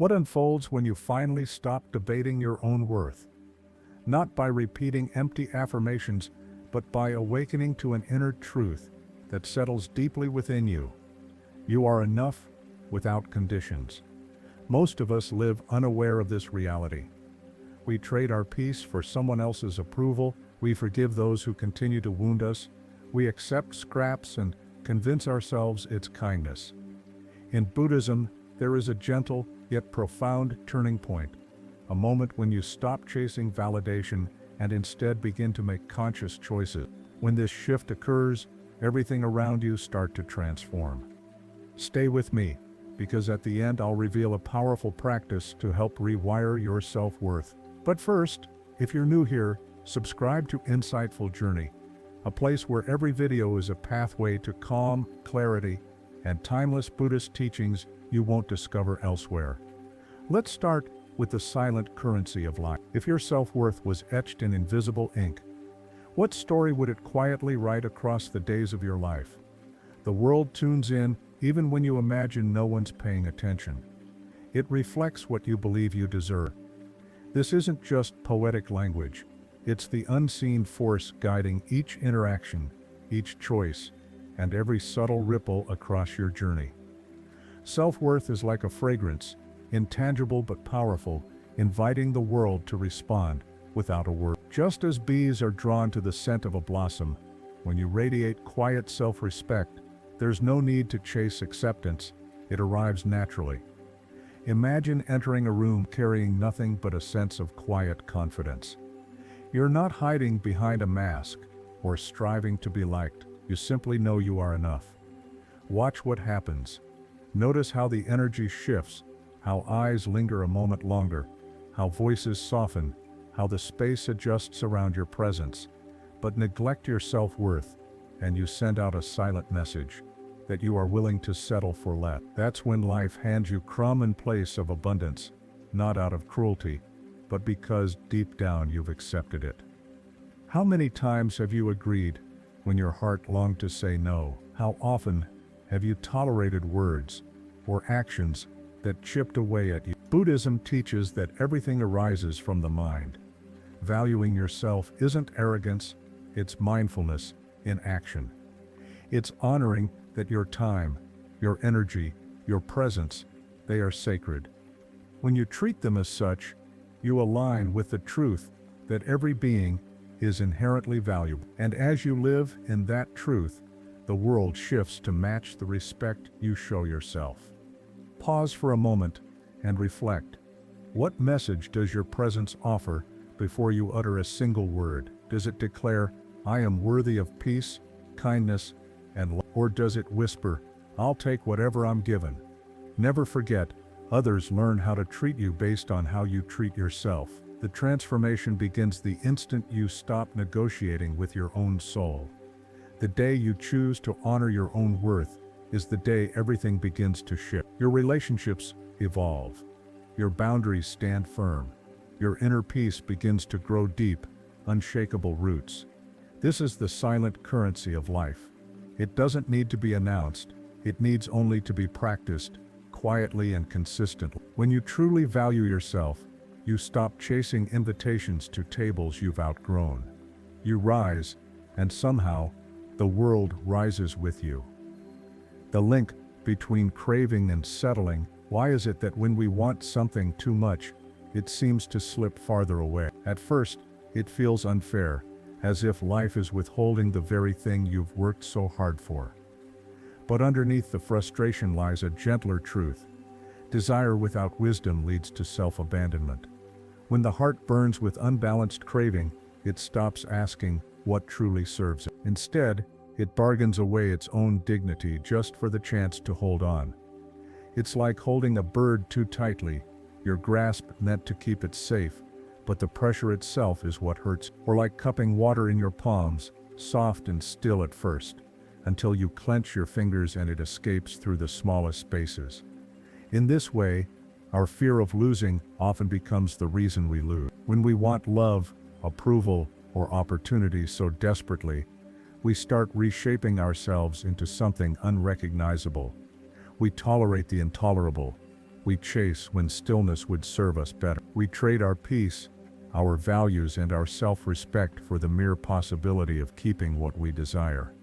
What unfolds when you finally stop debating your own worth? Not by repeating empty affirmations, but by awakening to an inner truth that settles deeply within you. You are enough without conditions. Most of us live unaware of this reality. We trade our peace for someone else's approval. We forgive those who continue to wound us. We accept scraps and convince ourselves it's kindness. In Buddhism, there is a gentle yet profound turning point, a moment when you stop chasing validation and instead begin to make conscious choices. When this shift occurs, everything around you starts to transform. Stay with me, because at the end I'll reveal a powerful practice to help rewire your self-worth. But first, if you're new here, subscribe to Insightful Journey, a place where every video is a pathway to calm, clarity, and timeless Buddhist teachings you won't discover elsewhere. Let's start with the silent currency of life. If your self-worth was etched in invisible ink, what story would it quietly write across the days of your life? The world tunes in even when you imagine no one's paying attention. It reflects what you believe you deserve. This isn't just poetic language. It's the unseen force guiding each interaction, each choice, and every subtle ripple across your journey. Self-worth is like a fragrance, intangible but powerful, inviting the world to respond without a word. Just as bees are drawn to the scent of a blossom, when you radiate quiet self-respect, there's no need to chase acceptance, it arrives naturally. Imagine entering a room carrying nothing but a sense of quiet confidence. You're not hiding behind a mask or striving to be liked, you simply know you are enough. Watch what happens. Notice how the energy shifts, how eyes linger a moment longer, how voices soften, how the space adjusts around your presence. But neglect your self-worth, and you send out a silent message that you are willing to settle for less. That's when life hands you crumb in place of abundance, not out of cruelty, but because deep down you've accepted it. How many times have you agreed when your heart longed to say no? How often have you tolerated words or actions that chipped away at you? Buddhism teaches that everything arises from the mind. Valuing yourself isn't arrogance, it's mindfulness in action. It's honoring that your time, your energy, your presence, they are sacred. When you treat them as such, you align with the truth that every being is inherently valuable. And as you live in that truth, the world shifts to match the respect you show yourself. Pause for a moment and reflect. What message does your presence offer before you utter a single word? Does it declare, "I am worthy of peace, kindness, and love"? Or does it whisper, "I'll take whatever I'm given"? Never forget, others learn how to treat you based on how you treat yourself. The transformation begins the instant you stop negotiating with your own soul. The day you choose to honor your own worth is the day everything begins to shift. Your relationships evolve. Your boundaries stand firm. Your inner peace begins to grow deep, unshakable roots. This is the silent currency of life. It doesn't need to be announced, it needs only to be practiced, quietly and consistently. When you truly value yourself, you stop chasing invitations to tables you've outgrown. You rise, and somehow, the world rises with you. The link between craving and settling. Why is it that when we want something too much, it seems to slip farther away? At first, it feels unfair, as if life is withholding the very thing you've worked so hard for. But underneath the frustration lies a gentler truth. Desire without wisdom leads to self-abandonment. When the heart burns with unbalanced craving, it stops asking what truly serves it. Instead, it bargains away its own dignity just for the chance to hold on. It's like holding a bird too tightly, your grasp meant to keep it safe, but the pressure itself is what hurts. Or like cupping water in your palms, soft and still at first, until you clench your fingers and it escapes through the smallest spaces. In this way, our fear of losing often becomes the reason we lose. When we want love, approval, or opportunity so desperately, we start reshaping ourselves into something unrecognizable. We tolerate the intolerable, We chase when stillness would serve us better. We trade our peace, our values, and our self-respect for the mere possibility of keeping what we desire.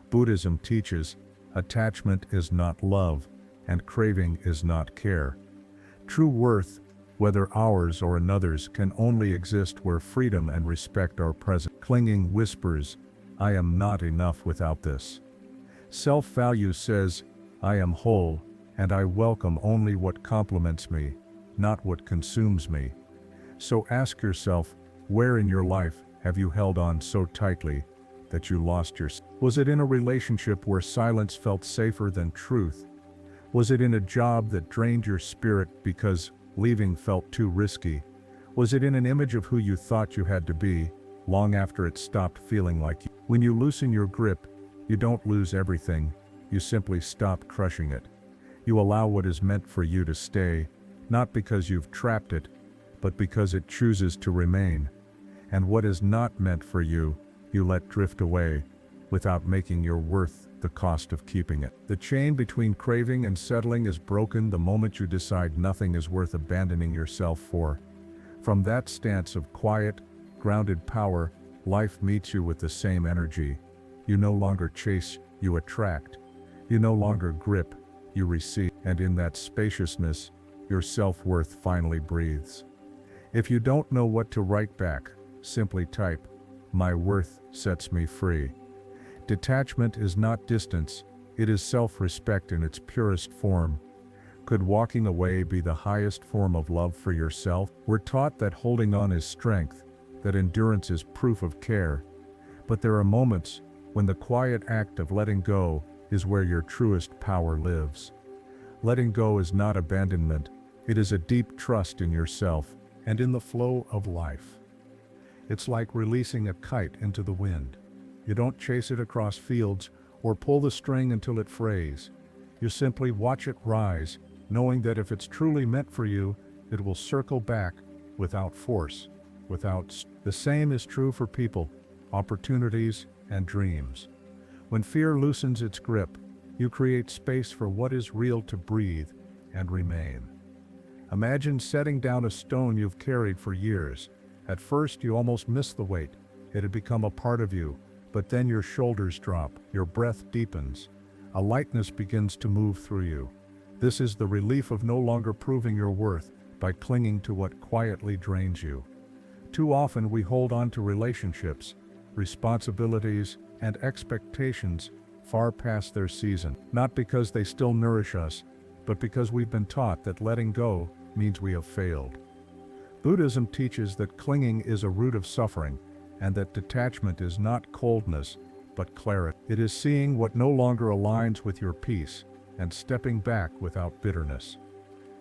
Buddhism teaches, attachment is not love, and craving is not care. True worth, whether ours or another's, can only exist where freedom and respect are present. Clinging whispers, I am not enough without this. Self-value says, I am whole, and I welcome only what complements me, not what consumes me. So ask yourself, where in your life have you held on so tightly that you lost yourself? Was it in a relationship where silence felt safer than truth? Was it in a job that drained your spirit because leaving felt too risky? Was it in an image of who you thought you had to be, long after it stopped feeling like you? When you loosen your grip, you don't lose everything, you simply stop crushing it. You allow what is meant for you to stay, not because you've trapped it, but because it chooses to remain. And what is not meant for you, you let drift away, without making your worth the cost of keeping it. The chain between craving and settling is broken the moment you decide nothing is worth abandoning yourself for. From that stance of quiet, grounded power, life meets you with the same energy. You no longer chase, you attract. You no longer grip, you receive. And in that spaciousness, your self-worth finally breathes. If you don't know what to write back, simply type, my worth sets me free. Detachment is not distance, it is self-respect in its purest form. Could walking away be the highest form of love for yourself? We're taught that holding on is strength, that endurance is proof of care. But there are moments when the quiet act of letting go is where your truest power lives. Letting go is not abandonment, it is a deep trust in yourself and in the flow of life. It's like releasing a kite into the wind. You don't chase it across fields or pull the string until it frays. You simply watch it rise, knowing that if it's truly meant for you, it will circle back without force, The same is true for people, opportunities, and dreams. When fear loosens its grip, you create space for what is real to breathe and remain. Imagine setting down a stone you've carried for years. At first you almost miss the weight. It had become a part of you, but then your shoulders drop, your breath deepens. A lightness begins to move through you. This is the relief of no longer proving your worth by clinging to what quietly drains you. Too often we hold on to relationships, responsibilities, and expectations far past their season, not because they still nourish us, but because we've been taught that letting go means we have failed. Buddhism teaches that clinging is a root of suffering, and that detachment is not coldness, but clarity. It is seeing what no longer aligns with your peace, and stepping back without bitterness.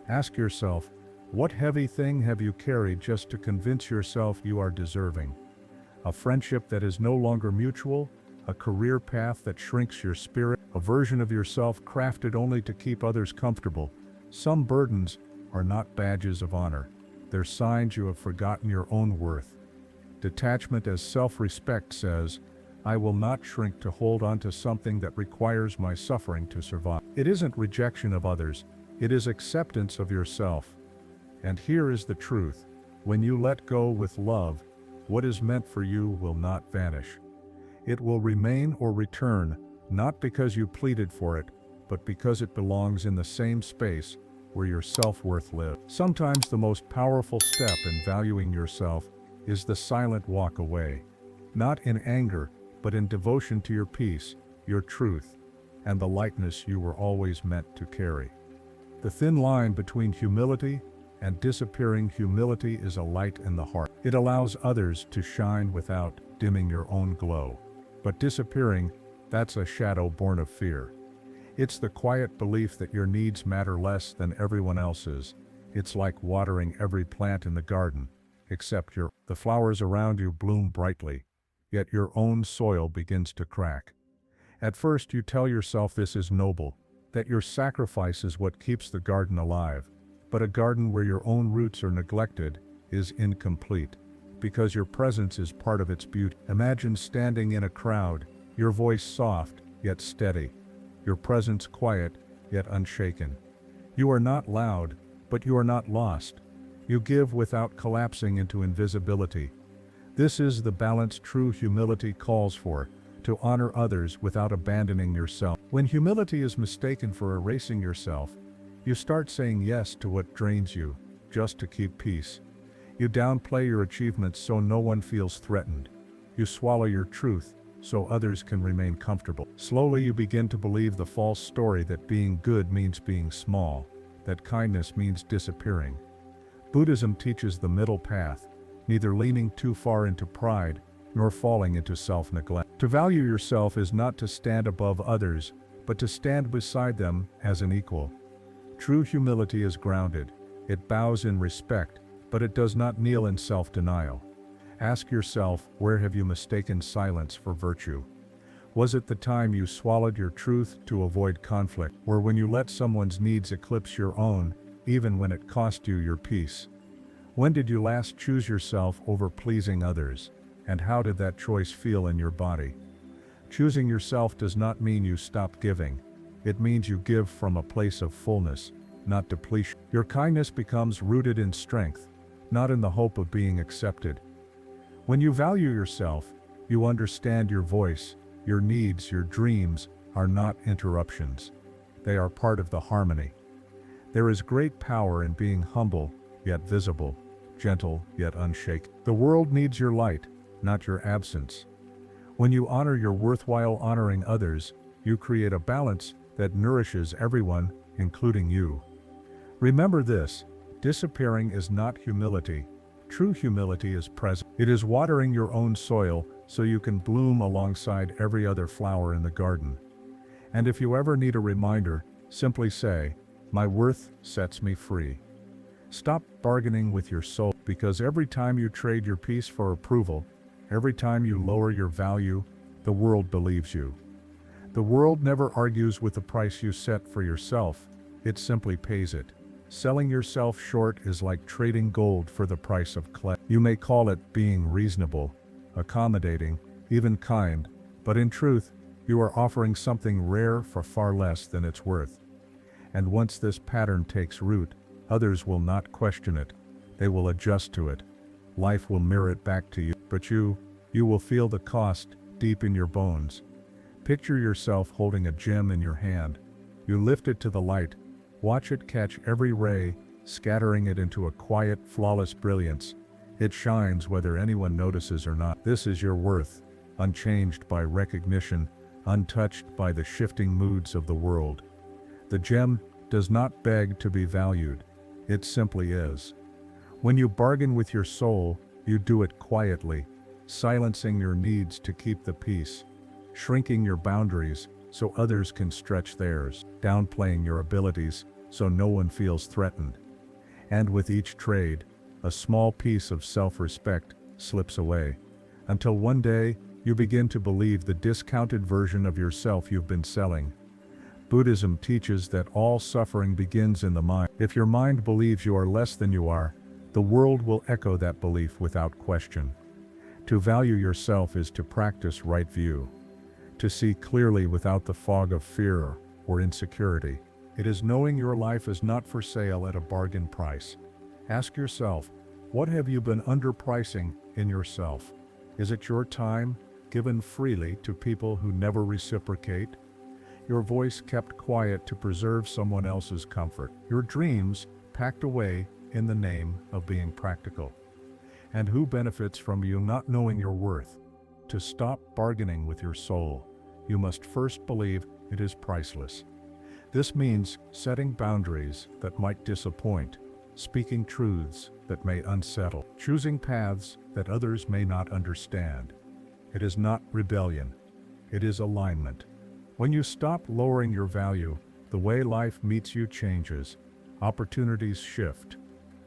Ask yourself, what heavy thing have you carried just to convince yourself you are deserving? A friendship that is no longer mutual? A career path that shrinks your spirit? A version of yourself crafted only to keep others comfortable? Some burdens are not badges of honor. They're signs you have forgotten your own worth. Detachment as self-respect says, I will not shrink to hold on to something that requires my suffering to survive. It isn't rejection of others, it is acceptance of yourself. And here is the truth, when you let go with love, what is meant for you will not vanish. It will remain or return, not because you pleaded for it, but because it belongs in the same space where your self-worth lives. Sometimes the most powerful step in valuing yourself is the silent walk away. Not in anger, but in devotion to your peace, your truth, and the lightness you were always meant to carry. The thin line between humility and disappearing humility is a light in the heart. It allows others to shine without dimming your own glow. But disappearing, that's a shadow born of fear. It's the quiet belief that your needs matter less than everyone else's. It's like watering every plant in the garden, except the flowers around you bloom brightly, yet your own soil begins to crack. At first you tell yourself this is noble, that your sacrifice is what keeps the garden alive. But a garden where your own roots are neglected is incomplete, because your presence is part of its beauty. Imagine standing in a crowd, your voice soft yet steady, your presence quiet yet unshaken. You are not loud, but you are not lost. You give without collapsing into invisibility. This is the balance true humility calls for, to honor others without abandoning yourself. When humility is mistaken for erasing yourself, you start saying yes to what drains you, just to keep peace. You downplay your achievements so no one feels threatened. You swallow your truth so others can remain comfortable. Slowly you begin to believe the false story that being good means being small, that kindness means disappearing. Buddhism teaches the middle path, neither leaning too far into pride, nor falling into self-neglect. To value yourself is not to stand above others, but to stand beside them as an equal. True humility is grounded. It bows in respect, but it does not kneel in self-denial. Ask yourself, where have you mistaken silence for virtue? Was it the time you swallowed your truth to avoid conflict, or when you let someone's needs eclipse your own, even when it cost you your peace? When did you last choose yourself over pleasing others, and how did that choice feel in your body? Choosing yourself does not mean you stop giving. It means you give from a place of fullness, not depletion. Your kindness becomes rooted in strength, not in the hope of being accepted. When you value yourself, you understand your voice, your needs, your dreams are not interruptions. They are part of the harmony. There is great power in being humble, yet visible, gentle, yet unshaken. The world needs your light, not your absence. When you honor your worth while honoring others, you create a balance that nourishes everyone, including you. Remember this, disappearing is not humility. True humility is present. It is watering your own soil so you can bloom alongside every other flower in the garden. And if you ever need a reminder, simply say, "My worth sets me free." Stop bargaining with your soul, because every time you trade your peace for approval, every time you lower your value, the world believes you. The world never argues with the price you set for yourself, it simply pays it. Selling yourself short is like trading gold for the price of clay. You may call it being reasonable, accommodating, even kind, but in truth, you are offering something rare for far less than it's worth. And once this pattern takes root, others will not question it. They will adjust to it. Life will mirror it back to you, but you will feel the cost deep in your bones. Picture yourself holding a gem in your hand. You lift it to the light, watch it catch every ray, scattering it into a quiet, flawless brilliance. It shines whether anyone notices or not. This is your worth, unchanged by recognition, untouched by the shifting moods of the world. The gem does not beg to be valued, it simply is. When you bargain with your soul, you do it quietly, silencing your needs to keep the peace, shrinking your boundaries so others can stretch theirs, downplaying your abilities so no one feels threatened. And with each trade, a small piece of self-respect slips away, until one day you begin to believe the discounted version of yourself you've been selling. Buddhism teaches that all suffering begins in the mind. If your mind believes you are less than you are, the world will echo that belief without question. To value yourself is to practice right view, to see clearly without the fog of fear or insecurity. It is knowing your life is not for sale at a bargain price. Ask yourself, what have you been underpricing in yourself? Is it your time, given freely to people who never reciprocate? Your voice kept quiet to preserve someone else's comfort. Your dreams packed away in the name of being practical. And who benefits from you not knowing your worth? To stop bargaining with your soul, you must first believe it is priceless. This means setting boundaries that might disappoint, speaking truths that may unsettle, choosing paths that others may not understand. It is not rebellion, it is alignment. When you stop lowering your value, the way life meets you changes, opportunities shift,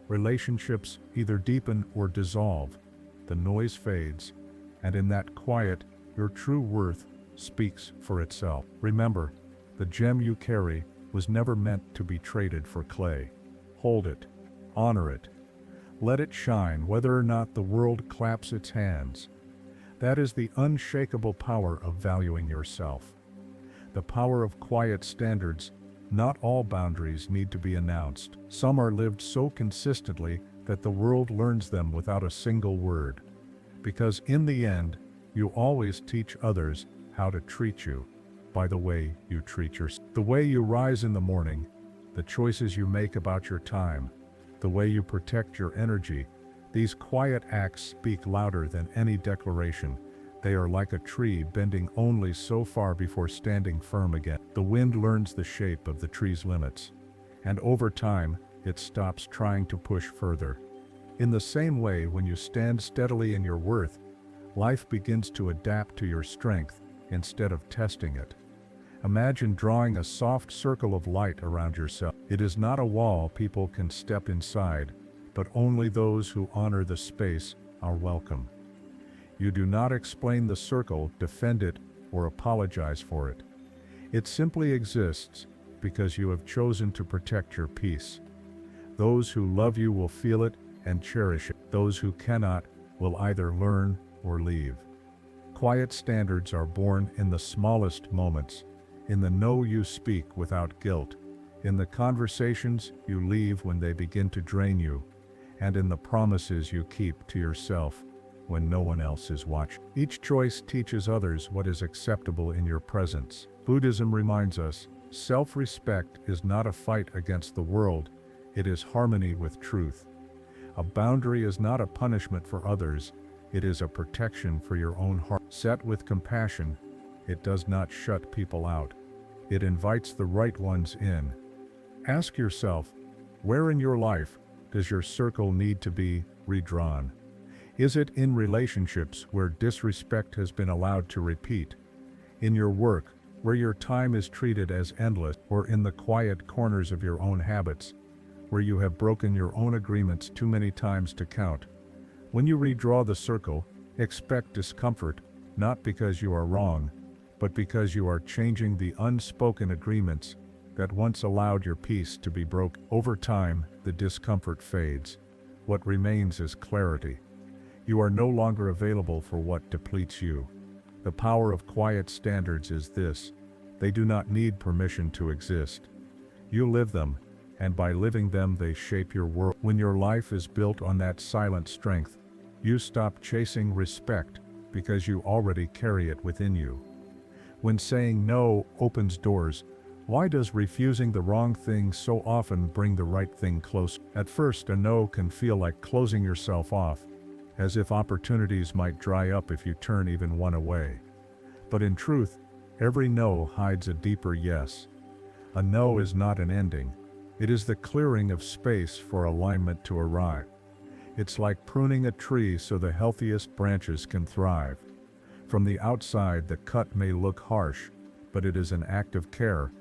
relationships either deepen or dissolve, the noise fades, and in that quiet, your true worth speaks for itself. Remember, the gem you carry was never meant to be traded for clay. Hold it, honor it, let it shine whether or not the world claps its hands. That is the unshakable power of valuing yourself. The power of quiet standards Not all boundaries need to be announced. Some are lived so consistently that the world learns them without a single word. Because in the end, you always teach others how to treat you by the way you treat yourself. The way you rise in the morning, the choices you make about your time, the way you protect your energy, these quiet acts speak louder than any declaration. They are like a tree bending only so far before standing firm again. The wind learns the shape of the tree's limits, and over time, it stops trying to push further. In the same way, when you stand steadily in your worth, life begins to adapt to your strength instead of testing it. Imagine drawing a soft circle of light around yourself. It is not a wall people can step inside, but only those who honor the space are welcome. You do not explain the circle, defend it, or apologize for it. It simply exists because you have chosen to protect your peace. Those who love you will feel it and cherish it. Those who cannot will either learn or leave. Quiet standards are born in the smallest moments, in the no you speak without guilt, in the conversations you leave when they begin to drain you, and in the promises you keep to yourself when no one else is watching. Each choice teaches others what is acceptable in your presence. Buddhism reminds us, self-respect is not a fight against the world, it is harmony with truth. A boundary is not a punishment for others, it is a protection for your own heart. Set with compassion, it does not shut people out. It invites the right ones in. Ask yourself, where in your life does your circle need to be redrawn? Is it in relationships where disrespect has been allowed to repeat? In your work, where your time is treated as endless? Or in the quiet corners of your own habits, where you have broken your own agreements too many times to count? When you redraw the circle, expect discomfort, not because you are wrong, but because you are changing the unspoken agreements that once allowed your peace to be broken. Over time, the discomfort fades. What remains is clarity. You are no longer available for what depletes you. The power of quiet standards is this: they do not need permission to exist. You live them, and by living them they shape your world. When your life is built on that silent strength, you stop chasing respect because you already carry it within you. When saying no opens doors, why does refusing the wrong thing so often bring the right thing close? At first, a no can feel like closing yourself off, as if opportunities might dry up if you turn even one away. But in truth, every no hides a deeper yes. A no is not an ending. It is the clearing of space for alignment to arrive. It's like pruning a tree so the healthiest branches can thrive. From the outside, the cut may look harsh, but it is an act of care.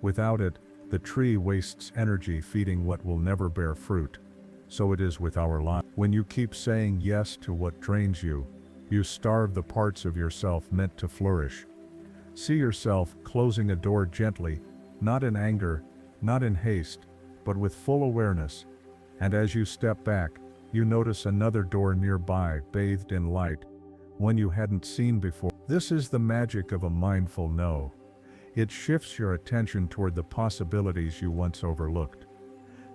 Without it, the tree wastes energy feeding what will never bear fruit. So it is with our life. When you keep saying yes to what drains you, you starve the parts of yourself meant to flourish. See yourself closing a door gently, not in anger, not in haste, but with full awareness. And as you step back, you notice another door nearby, bathed in light, one you hadn't seen before. This is the magic of a mindful no. It shifts your attention toward the possibilities you once overlooked.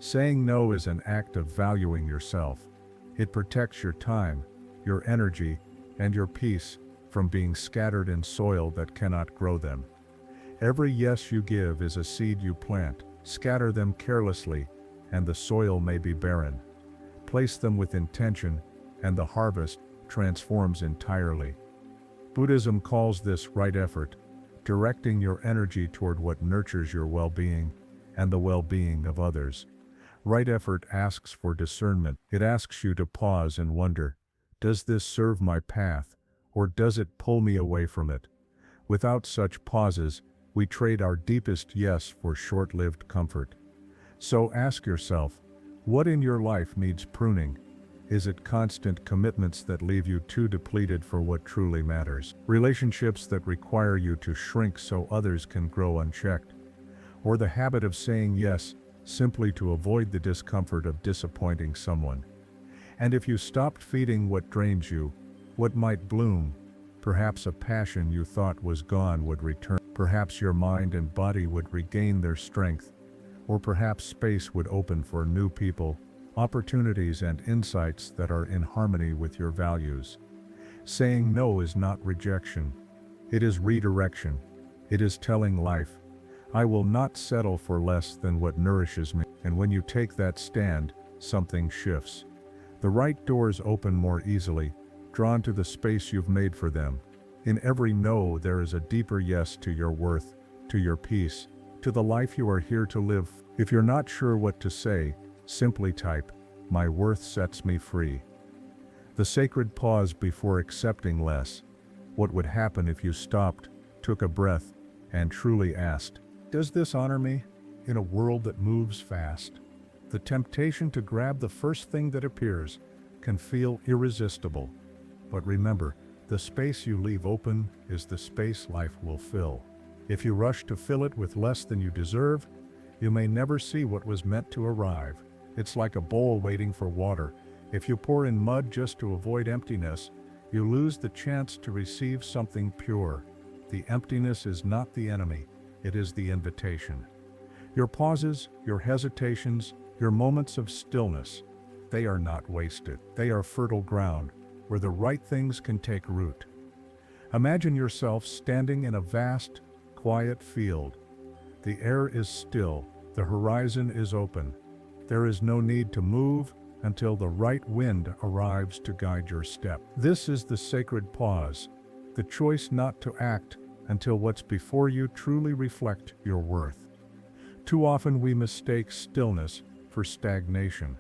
Saying no is an act of valuing yourself. It protects your time, your energy, and your peace from being scattered in soil that cannot grow them. Every yes you give is a seed you plant. Scatter them carelessly, and the soil may be barren. Place them with intention, and the harvest transforms entirely. Buddhism calls this right effort, directing your energy toward what nurtures your well-being and the well-being of others. Right effort asks for discernment. It asks you to pause and wonder, does this serve my path, or does it pull me away from it? Without such pauses, we trade our deepest yes for short-lived comfort. So ask yourself, what in your life needs pruning? Is it constant commitments that leave you too depleted for what truly matters? Relationships that require you to shrink so others can grow unchecked? Or the habit of saying yes simply to avoid the discomfort of disappointing someone? And if you stopped feeding what drains you, what might bloom? Perhaps a passion you thought was gone would return. Perhaps your mind and body would regain their strength, or perhaps space would open for new people, opportunities and insights that are in harmony with your values. Saying no is not rejection. It is redirection. It is telling life, I will not settle for less than what nourishes me. And when you take that stand, something shifts. The right doors open more easily, drawn to the space you've made for them. In every no, there is a deeper yes to your worth, to your peace, to the life you are here to live. If you're not sure what to say, simply type, my worth sets me free. The sacred pause before accepting less. What would happen if you stopped, took a breath, and truly asked, does this honor me? In a world that moves fast, the temptation to grab the first thing that appears can feel irresistible. But remember, the space you leave open is the space life will fill. If you rush to fill it with less than you deserve, you may never see what was meant to arrive. It's like a bowl waiting for water. If you pour in mud just to avoid emptiness, you lose the chance to receive something pure. The emptiness is not the enemy, it is the invitation. Your pauses, your hesitations, your moments of stillness, they are not wasted. They are fertile ground where the right things can take root. Imagine yourself standing in a vast, quiet field. The air is still, the horizon is open. There is no need to move until the right wind arrives to guide your step. This is the sacred pause, the choice not to act until what's before you truly reflect your worth. Too often we mistake stillness for stagnation.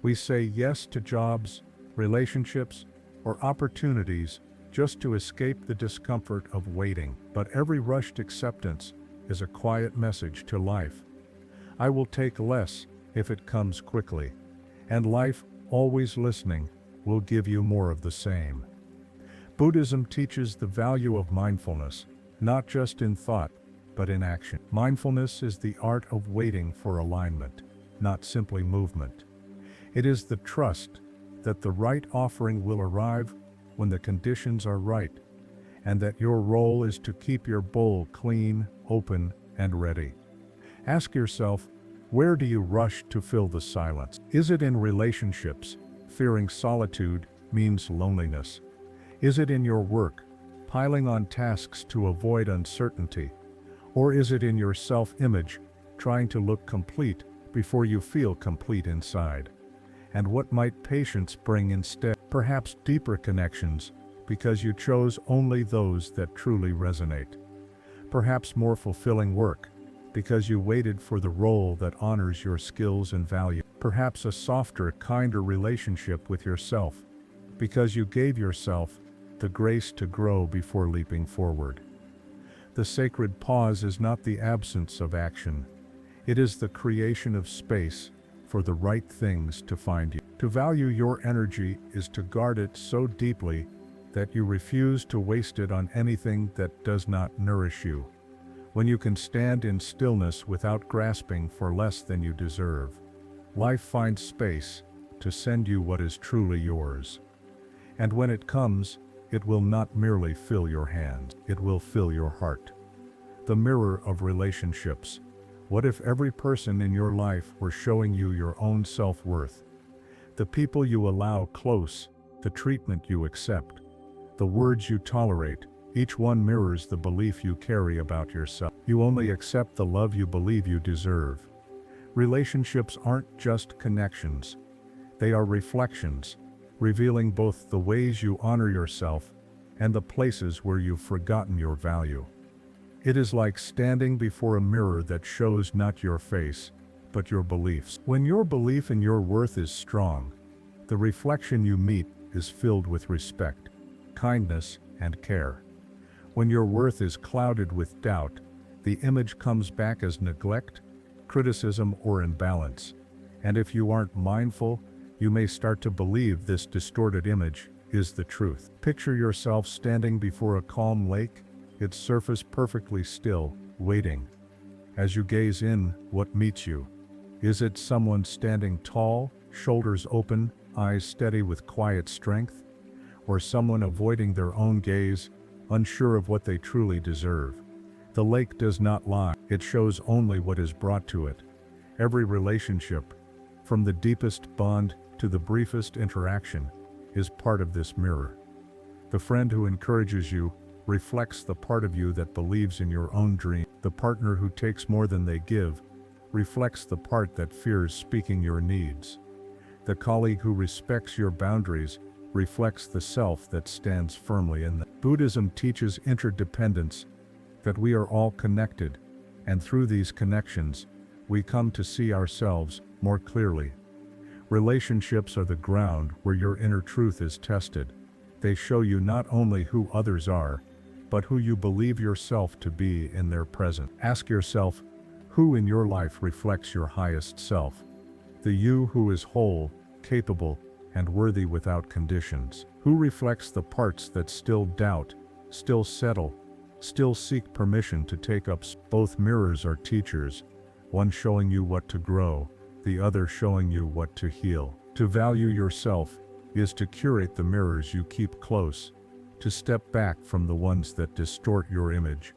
We say yes to jobs, relationships, or opportunities just to escape the discomfort of waiting. But every rushed acceptance is a quiet message to life. I will take less if it comes quickly, and life, always listening, will give you more of the same. Buddhism teaches the value of mindfulness, not just in thought, but in action. Mindfulness is the art of waiting for alignment, not simply movement. It is the trust that the right offering will arrive when the conditions are right, and that your role is to keep your bowl clean, open, and ready. Ask yourself, where do you rush to fill the silence? Is it in relationships? Fearing solitude means loneliness. Is it in your work, piling on tasks to avoid uncertainty? Or is it in your self-image, trying to look complete before you feel complete inside? And what might patience bring instead? Perhaps deeper connections, because you chose only those that truly resonate. Perhaps more fulfilling work, because you waited for the role that honors your skills and value. Perhaps a softer, kinder relationship with yourself, because you gave yourself the grace to grow before leaping forward. The sacred pause is not the absence of action. It is the creation of space for the right things to find you. To value your energy is to guard it so deeply that you refuse to waste it on anything that does not nourish you. When you can stand in stillness without grasping for less than you deserve, life finds space to send you what is truly yours. And when it comes, it will not merely fill your hands, it will fill your heart. The mirror of relationships. What if every person in your life were showing you your own self-worth? The people you allow close, the treatment you accept, the words you tolerate, each one mirrors the belief you carry about yourself. You only accept the love you believe you deserve. Relationships aren't just connections. They are reflections, revealing both the ways you honor yourself and the places where you've forgotten your value. It is like standing before a mirror that shows not your face, but your beliefs. When your belief in your worth is strong, the reflection you meet is filled with respect, kindness, and care. When your worth is clouded with doubt, the image comes back as neglect, criticism, or imbalance. And if you aren't mindful, you may start to believe this distorted image is the truth. Picture yourself standing before a calm lake, its surface perfectly still, waiting. As you gaze in, what meets you? Is it someone standing tall, shoulders open, eyes steady with quiet strength? Or someone avoiding their own gaze, unsure of what they truly deserve? The lake does not lie, it shows only what is brought to it. Every relationship, from the deepest bond to the briefest interaction, is part of this mirror. The friend who encourages you reflects the part of you that believes in your own dream. The partner who takes more than they give reflects the part that fears speaking your needs. The colleague who respects your boundaries reflects the self that stands firmly in them. Buddhism teaches interdependence, that we are all connected, and through these connections, we come to see ourselves more clearly. Relationships are the ground where your inner truth is tested. They show you not only who others are, but who you believe yourself to be in their presence. Ask yourself, who in your life reflects your highest self? The you who is whole, capable, and worthy without conditions. Who reflects the parts that still doubt, still settle, still seek permission to take up? Both mirrors are teachers, one showing you what to grow, the other showing you what to heal. To value yourself is to curate the mirrors you keep close, to step back from the ones that distort your image,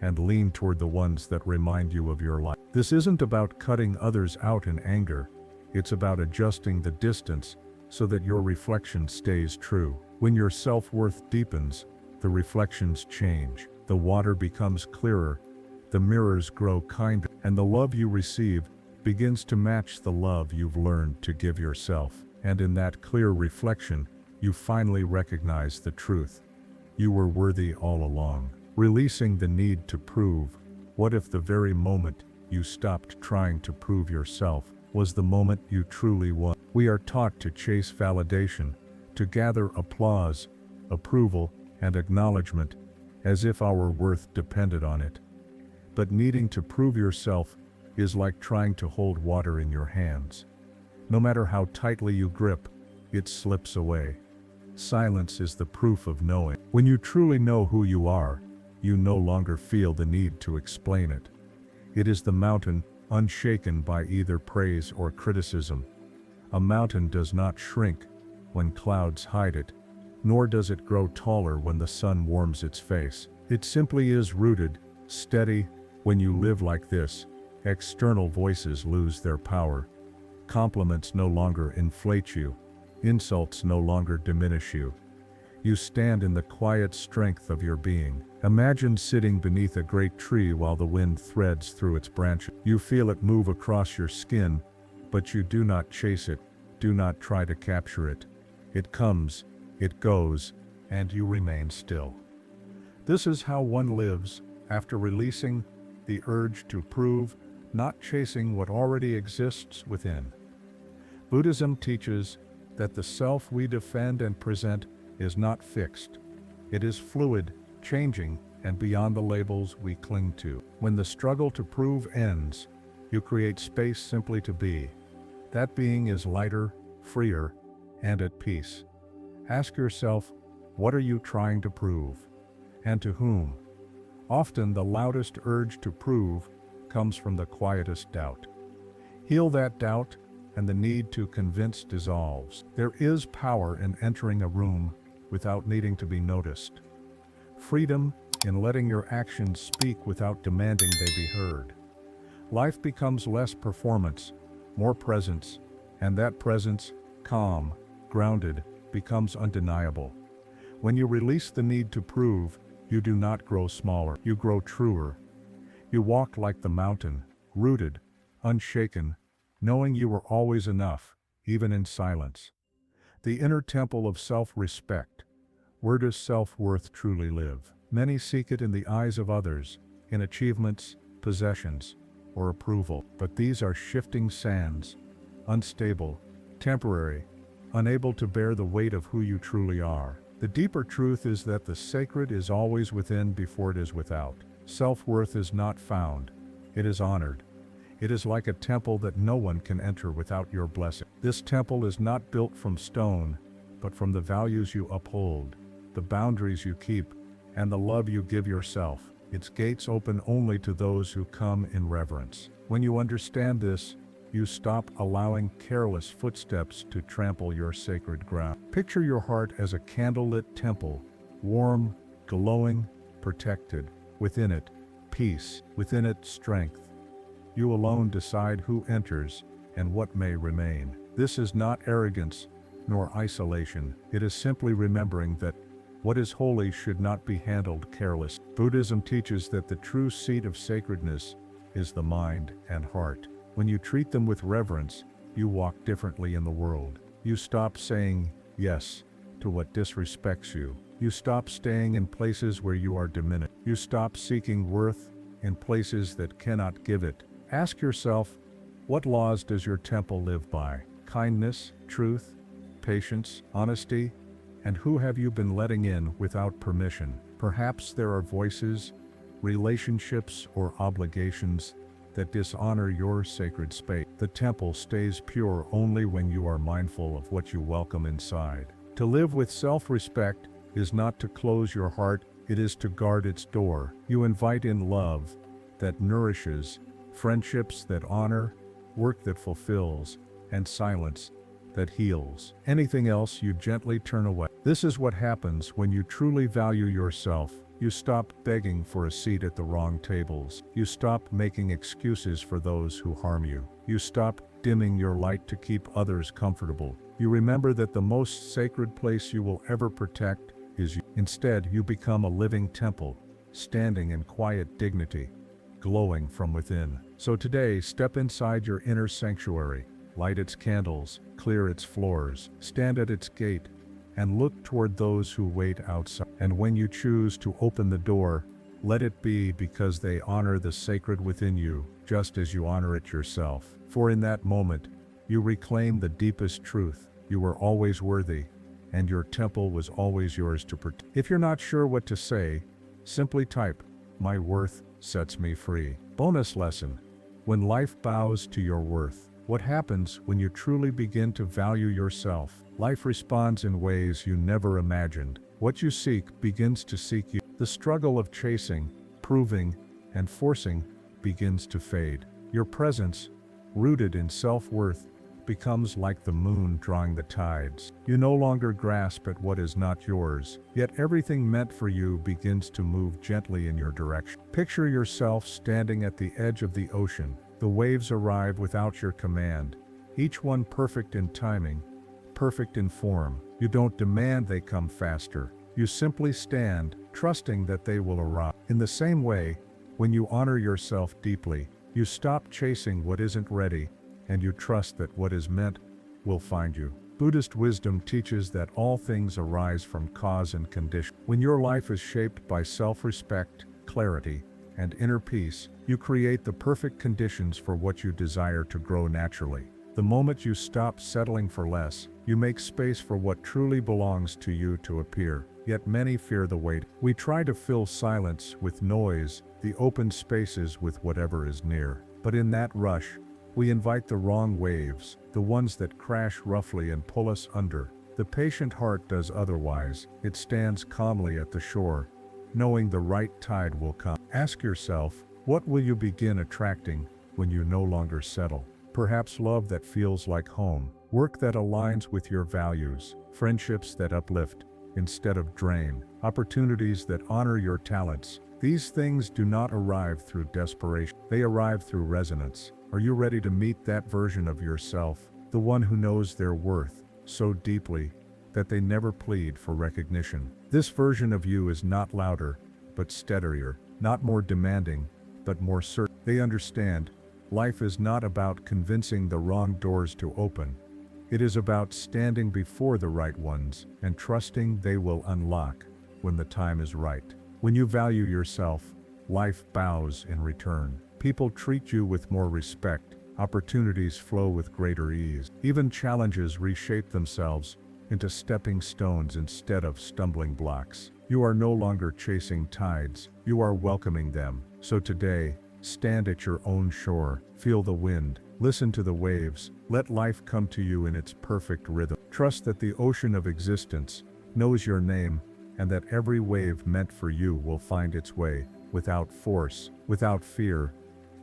and lean toward the ones that remind you of your life. This isn't about cutting others out in anger, it's about adjusting the distance so that your reflection stays true. When your self-worth deepens, the reflections change. The water becomes clearer, the mirrors grow kinder, and the love you receive begins to match the love you've learned to give yourself. And in that clear reflection, you finally recognize the truth. You were worthy all along. Releasing the need to prove. What if the very moment you stopped trying to prove yourself was the moment you truly won? We are taught to chase validation, to gather applause, approval, and acknowledgement, as if our worth depended on it. But needing to prove yourself is like trying to hold water in your hands. No matter how tightly you grip, it slips away. Silence is the proof of knowing. When you truly know who you are, you no longer feel the need to explain it. It is the mountain, unshaken by either praise or criticism. A mountain does not shrink when clouds hide it, nor does it grow taller when the sun warms its face. It simply is rooted, steady. When you live like this, external voices lose their power. Compliments no longer inflate you. Insults no longer diminish you. You stand in the quiet strength of your being. Imagine sitting beneath a great tree while the wind threads through its branches. You feel it move across your skin, but you do not chase it, do not try to capture it. It comes, it goes, and you remain still. This is how one lives after releasing the urge to prove, not chasing what already exists within. Buddhism teaches that the self we defend and present is not fixed. It is fluid, changing, and beyond the labels we cling to. When the struggle to prove ends, you create space simply to be. That being is lighter, freer, and at peace. Ask yourself, what are you trying to prove? And to whom? Often the loudest urge to prove comes from the quietest doubt. Heal that doubt, and the need to convince dissolves. There is power in entering a room without needing to be noticed. Freedom in letting your actions speak without demanding they be heard. Life becomes less performance, more presence, and that presence, calm, grounded, becomes undeniable. When you release the need to prove, you do not grow smaller, you grow truer. You walk like the mountain, rooted, unshaken, knowing you are always enough, even in silence. The inner temple of self-respect. Where does self-worth truly live? Many seek it in the eyes of others, in achievements, possessions, or approval. But these are shifting sands, unstable, temporary, unable to bear the weight of who you truly are. The deeper truth is that the sacred is always within before it is without. Self-worth is not found, it is honored. It is like a temple that no one can enter without your blessing. This temple is not built from stone, but from the values you uphold, the boundaries you keep, and the love you give yourself. Its gates open only to those who come in reverence. When you understand this, you stop allowing careless footsteps to trample your sacred ground. Picture your heart as a candlelit temple, warm, glowing, protected. Within it, peace, within it strength. You alone decide who enters and what may remain. This is not arrogance nor isolation. It is simply remembering that what is holy should not be handled carelessly. Buddhism teaches that the true seat of sacredness is the mind and heart. When you treat them with reverence, you walk differently in the world. You stop saying yes to what disrespects you. You stop staying in places where you are diminished. You stop seeking worth in places that cannot give it. Ask yourself, what laws does your temple live by? Kindness, truth, patience, honesty, and who have you been letting in without permission? Perhaps there are voices, relationships, or obligations that dishonor your sacred space. The temple stays pure only when you are mindful of what you welcome inside. To live with self-respect is not to close your heart, it is to guard its door. You invite in love that nourishes, friendships that honor, work that fulfills, and silence that heals. Anything else you gently turn away. This is what happens when you truly value yourself. You stop begging for a seat at the wrong tables. You stop making excuses for those who harm you. You stop dimming your light to keep others comfortable. You remember that the most sacred place you will ever protect is you. Instead, you become a living temple, standing in quiet dignity, glowing from within. So today, step inside your inner sanctuary, light its candles, clear its floors, stand at its gate, and look toward those who wait outside. And when you choose to open the door, let it be because they honor the sacred within you, just as you honor it yourself. For in that moment, you reclaim the deepest truth. You were always worthy, and your temple was always yours to protect. If you're not sure what to say, simply type, "My worth sets me free." Bonus lesson: when life bows to your worth, what happens when you truly begin to value yourself? Life responds in ways you never imagined. What you seek begins to seek you. The struggle of chasing, proving, and forcing begins to fade. Your presence, rooted in self-worth, becomes like the moon drawing the tides. You no longer grasp at what is not yours, yet everything meant for you begins to move gently in your direction. Picture yourself standing at the edge of the ocean. The waves arrive without your command, each one perfect in timing, perfect in form. You don't demand they come faster. You simply stand, trusting that they will arrive. In the same way, when you honor yourself deeply, you stop chasing what isn't ready, and you trust that what is meant will find you. Buddhist wisdom teaches that all things arise from cause and condition. When your life is shaped by self-respect, clarity, and inner peace, you create the perfect conditions for what you desire to grow naturally. The moment you stop settling for less, you make space for what truly belongs to you to appear. Yet many fear the wait. We try to fill silence with noise, the open spaces with whatever is near. But in that rush, we invite the wrong waves, the ones that crash roughly and pull us under. The patient heart does otherwise. It stands calmly at the shore, knowing the right tide will come. Ask yourself, what will you begin attracting when you no longer settle? Perhaps love that feels like home, work that aligns with your values, friendships that uplift instead of drain, opportunities that honor your talents. These things do not arrive through desperation. They arrive through resonance. Are you ready to meet that version of yourself, the one who knows their worth so deeply that they never plead for recognition? This version of you is not louder, but steadier, not more demanding, but more certain. They understand life is not about convincing the wrong doors to open. It is about standing before the right ones and trusting they will unlock when the time is right. When you value yourself, life bows in return. People treat you with more respect, opportunities flow with greater ease. Even challenges reshape themselves into stepping stones instead of stumbling blocks. You are no longer chasing tides, you are welcoming them. So today, stand at your own shore, feel the wind, listen to the waves, let life come to you in its perfect rhythm. Trust that the ocean of existence knows your name, and that every wave meant for you will find its way, without force, without fear,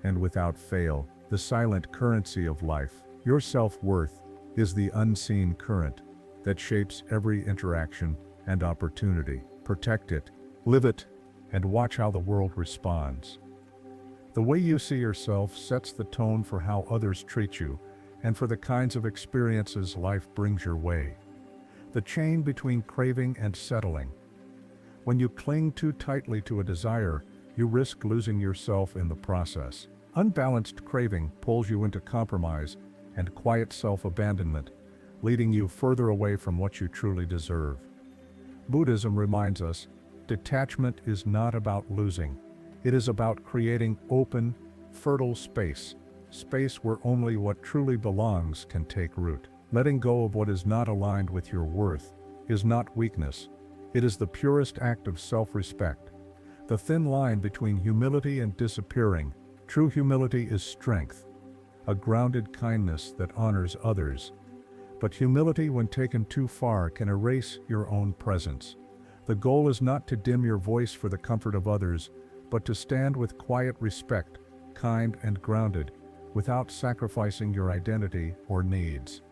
and without fail. The silent currency of life, your self-worth, is the unseen current that shapes every interaction and opportunity. Protect it, live it, and watch how the world responds. The way you see yourself sets the tone for how others treat you and for the kinds of experiences life brings your way. The chain between craving and settling. When you cling too tightly to a desire, you risk losing yourself in the process. Unbalanced craving pulls you into compromise and quiet self-abandonment, leading you further away from what you truly deserve. Buddhism reminds us, detachment is not about losing. It is about creating open, fertile space where only what truly belongs can take root. Letting go of what is not aligned with your worth is not weakness. It is the purest act of self-respect. The thin line between humility and disappearing. True humility is strength, a grounded kindness that honors others. But humility, when taken too far, can erase your own presence. The goal is not to dim your voice for the comfort of others, but to stand with quiet respect, kind and grounded, without sacrificing your identity or needs.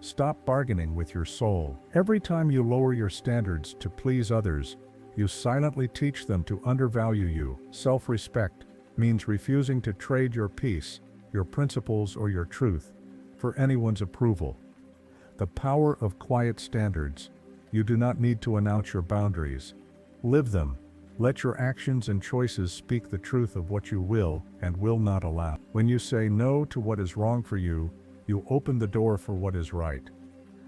Stop bargaining with your soul. Every time you lower your standards to please others, you silently teach them to undervalue you. Self-respect means refusing to trade your peace, your principles, or your truth for anyone's approval. The power of quiet standards. You do not need to announce your boundaries. Live them. Let your actions and choices speak the truth of what you will and will not allow. When you say no to what is wrong for you, you open the door for what is right.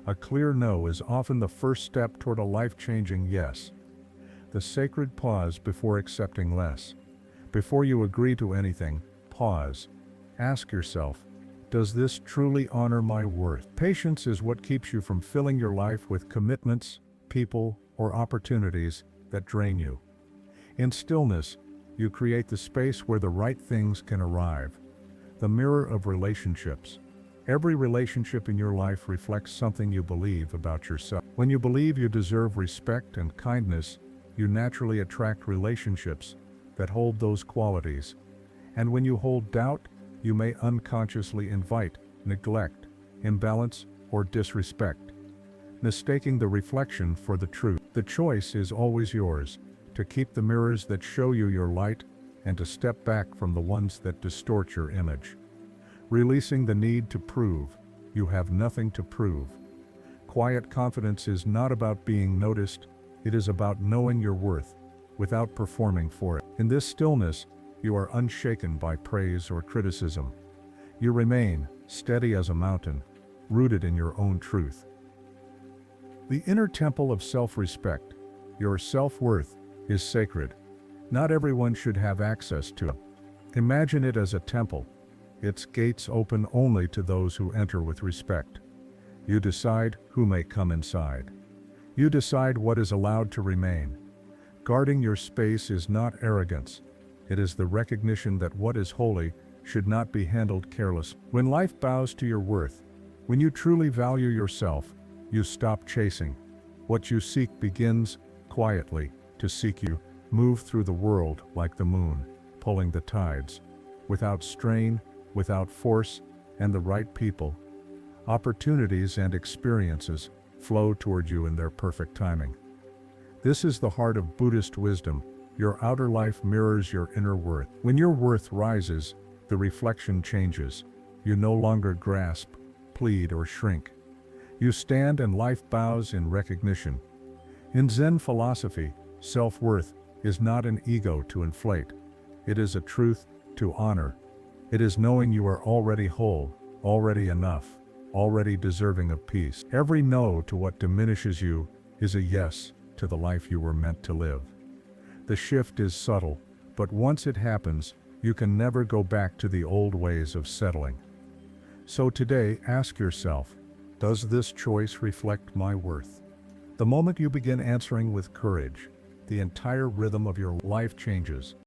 A clear no is often the first step toward a life-changing yes. The sacred pause before accepting less. Before you agree to anything, pause. Ask yourself, does this truly honor my worth? Patience is what keeps you from filling your life with commitments, people, or opportunities that drain you. In stillness, you create the space where the right things can arrive. The mirror of relationships. Every relationship in your life reflects something you believe about yourself. When you believe you deserve respect and kindness, you naturally attract relationships that hold those qualities. And when you hold doubt, you may unconsciously invite neglect, imbalance, or disrespect, mistaking the reflection for the truth. The choice is always yours, to keep the mirrors that show you your light and to step back from the ones that distort your image. Releasing the need to prove. You have nothing to prove. Quiet confidence is not about being noticed, it is about knowing your worth without performing for it. In this stillness, you are unshaken by praise or criticism. You remain steady as a mountain, rooted in your own truth. The inner temple of self-respect, your self-worth, is sacred. Not everyone should have access to it. Imagine it as a temple. Its gates open only to those who enter with respect. You decide who may come inside. You decide what is allowed to remain. Guarding your space is not arrogance. It is the recognition that what is holy should not be handled carelessly. When life bows to your worth, when you truly value yourself, you stop chasing. What you seek begins, quietly, to seek you. Move through the world like the moon, pulling the tides. Without strain, without force, and the right people. Opportunities and experiences flow toward you in their perfect timing. This is the heart of Buddhist wisdom. Your outer life mirrors your inner worth. When your worth rises, the reflection changes. You no longer grasp, plead, or shrink. You stand and life bows in recognition. In Zen philosophy, self-worth is not an ego to inflate. It is a truth to honor. It is knowing you are already whole, already enough, already deserving of peace. Every no to what diminishes you is a yes to the life you were meant to live. The shift is subtle, but once it happens, you can never go back to the old ways of settling. So today, ask yourself, does this choice reflect my worth? The moment you begin answering with courage, the entire rhythm of your life changes.